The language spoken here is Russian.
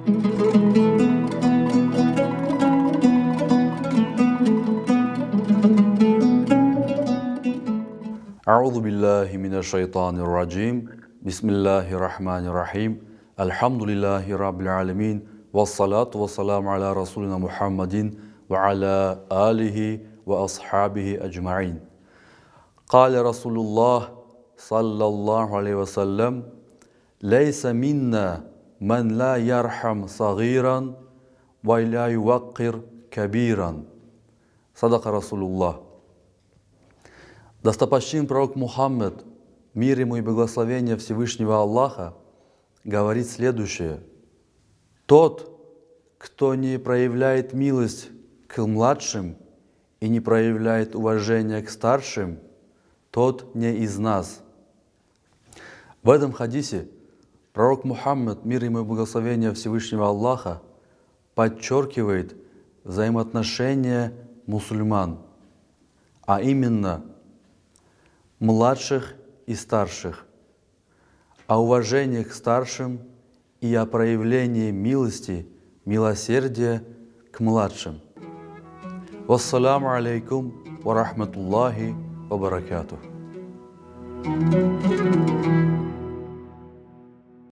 أعوذ بالله من الشيطان الرجيم بسم الله الرحمن الرحيم الحمد لله رب العالمين والصلاة والسلام على رسولنا محمد وعلى آله وأصحابه أجمعين قال رسول الله صلى الله عليه وسلم ليس منا من لا يرحم صغيرا ولا يوقر كبيرا صدق رسول الله. Достопочтимый пророк Мухаммад, мир ему и благословение Всевышнего Аллаха, говорит следующее. Тот, кто не проявляет милость к младшим и не проявляет уважение к старшим, тот не из нас. В этом хадисе пророк Мухаммад, мир ему и благословение Всевышнего Аллаха, подчеркивает взаимоотношения мусульман, а именно младших и старших, о уважении к старшим и о проявлении милости, милосердия к младшим. Вассаламу алейкум ва рахматуллахи ва баракатух.